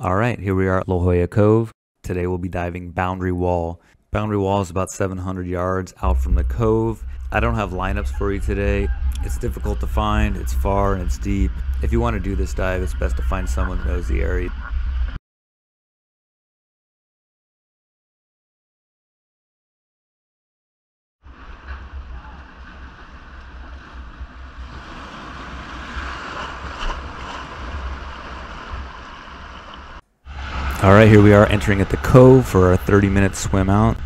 All right, here we are at Jolla Cove. Today we'll be diving Boundary Wall. Boundary Wall is about 700 yards out from the cove. I don't have lineups for you today. It's difficult to find, it's far, and it's deep. If you want to do this dive, it's best to find someone who knows the area. All right, here we are entering at the cove for our 30-minute swim out.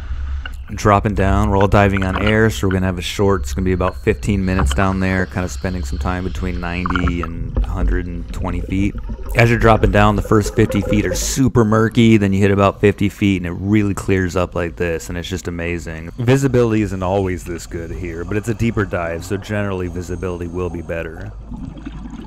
Dropping down, we're all diving on air, so we're gonna have a short, it's gonna be about 15 minutes down there, kind of spending some time between 90 and 120 feet. As you're dropping down, the first 50 feet are super murky, then you hit about 50 feet and it really clears up like this, and it's just amazing. Visibility isn't always this good here, but it's a deeper dive, so generally visibility will be better.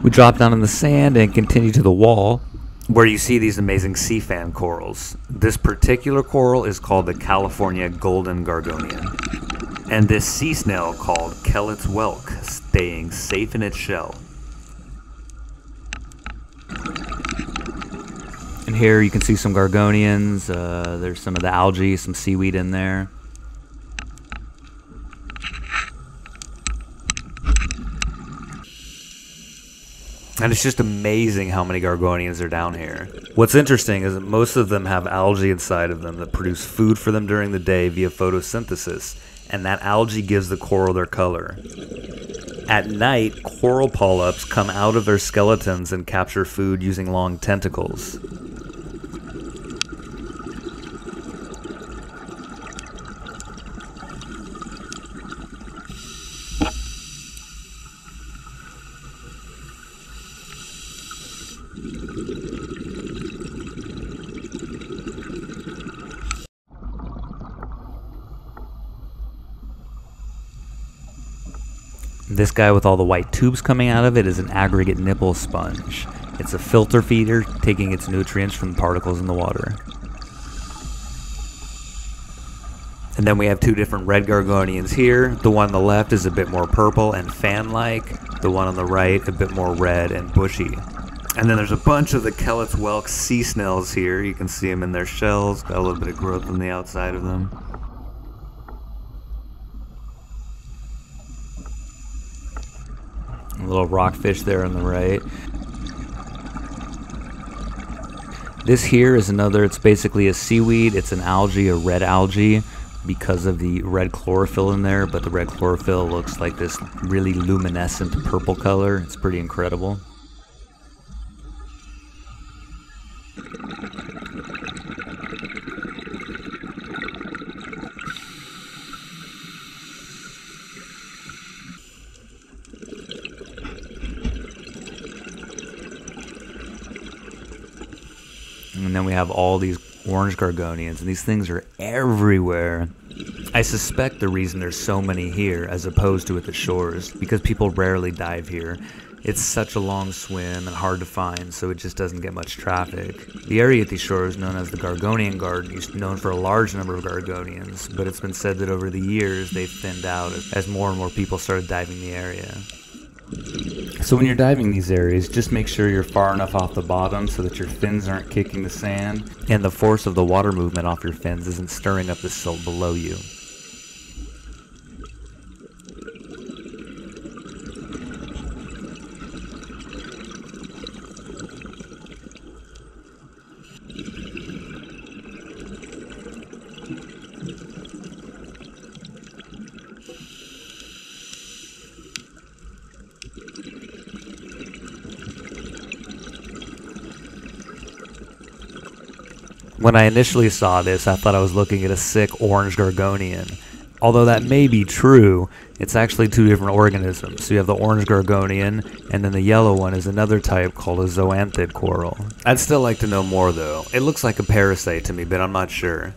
We drop down in the sand and continue to the wall, where you see these amazing sea fan corals. This particular coral is called the California golden gorgonian, and this sea snail called Kelp's whelk, staying safe in its shell. And here you can see some gorgonians, there's some of the algae, some seaweed in there. And it's just amazing how many gorgonians are down here. What's interesting is that most of them have algae inside of them that produce food for them during the day via photosynthesis, and that algae gives the coral their color. At night, coral polyps come out of their skeletons and capture food using long tentacles. This guy with all the white tubes coming out of it is an aggregate nipple sponge. It's a filter feeder, taking its nutrients from the particles in the water. And then we have two different red gorgonians here. The one on the left is a bit more purple and fan-like. The one on the right a bit more red and bushy. And then there's a bunch of the Kelp's whelk sea snails here. You can see them in their shells, got a little bit of growth on the outside of them. A little rockfish there on the right. This here is another, it's basically a seaweed. It's an algae, a red algae, because of the red chlorophyll in there, but the red chlorophyll looks like this really luminescent purple color. It's pretty incredible. And then we have all these orange gorgonians, and these things are everywhere. I suspect the reason there's so many here as opposed to at the shores, because people rarely dive here. It's such a long swim and hard to find, so it just doesn't get much traffic. The area at these shores, known as the Gorgonian Garden, is known for a large number of gorgonians, but it's been said that over the years they've thinned out as more and more people started diving the area. So when you're diving these areas, just make sure you're far enough off the bottom so that your fins aren't kicking the sand, and the force of the water movement off your fins isn't stirring up the silt below you. When I initially saw this, I thought I was looking at a sick orange gorgonian. Although that may be true, it's actually two different organisms. So you have the orange gorgonian, and then the yellow one is another type called a zoanthid coral. I'd still like to know more though. It looks like a parasite to me, but I'm not sure.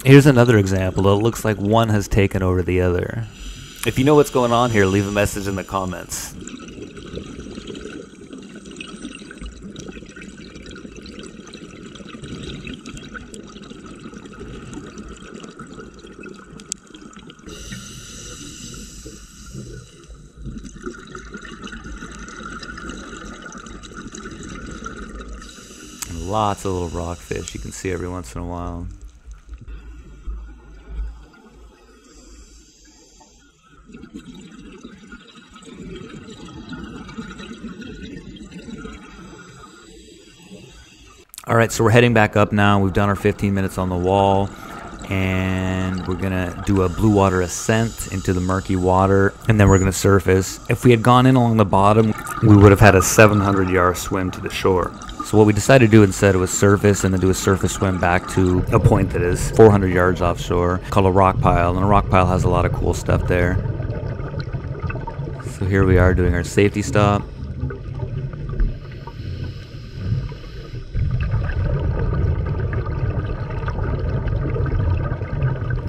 Here's another example. It looks like one has taken over the other. If you know what's going on here, leave a message in the comments. lots of little rockfish you can see every once in a while. All right, so we're heading back up now. We've done our 15 minutes on the wall, and we're gonna do a blue water ascent into the murky water, and then we're gonna surface. If we had gone in along the bottom, we would have had a 700-yard swim to the shore. So what we decided to do instead was surface and then do a surface swim back to a point that is 400 yards offshore called a rock pile, and a rock pile has a lot of cool stuff there. So here we are doing our safety stop.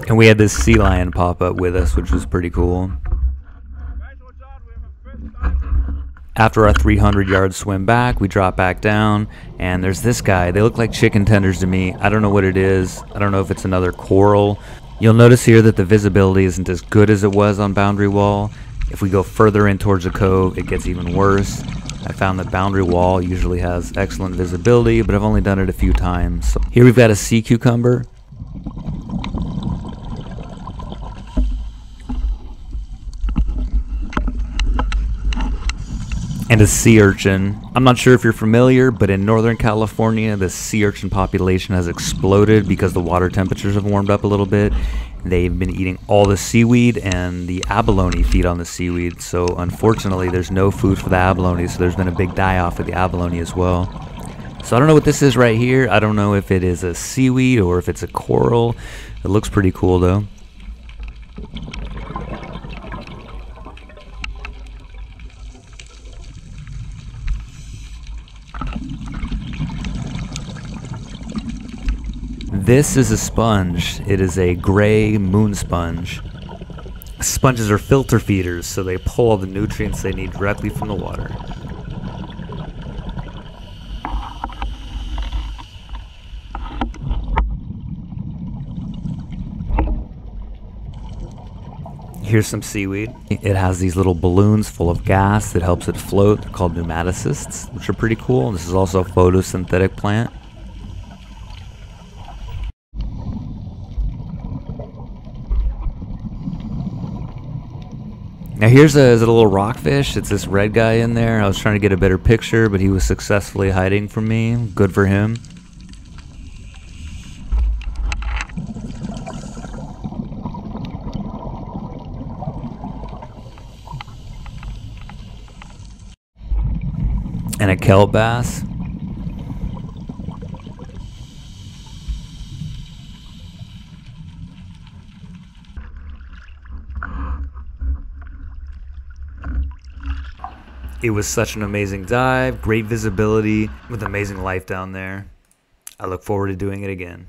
And we had this sea lion pop up with us, which was pretty cool. After our 300-yard swim back, we drop back down, and there's this guy. They look like chicken tenders to me. I don't know what it is. I don't know if it's another coral. You'll notice here that the visibility isn't as good as it was on Boundary Wall. If we go further in towards the cove, it gets even worse. I found that Boundary Wall usually has excellent visibility, but I've only done it a few times. So here we've got a sea cucumber. And a sea urchin. I'm not sure if you're familiar, but in Northern California, the sea urchin population has exploded because the water temperatures have warmed up a little bit. They've been eating all the seaweed, and the abalone feed on the seaweed. So unfortunately, there's no food for the abalone, so there's been a big die-off of the abalone as well. So I don't know what this is right here. I don't know if it is a seaweed or if it's a coral. It looks pretty cool though. This is a sponge. It is a gray moon sponge. Sponges are filter feeders, so they pull all the nutrients they need directly from the water. Here's some seaweed. It has these little balloons full of gas that helps it float. They're called pneumatocysts, which are pretty cool. This is also a photosynthetic plant. Now here's a little rockfish. It's this red guy in there. I was trying to get a better picture, but he was successfully hiding from me. Good for him. And a kelp bass. It was such an amazing dive, great visibility, with amazing life down there. I look forward to doing it again.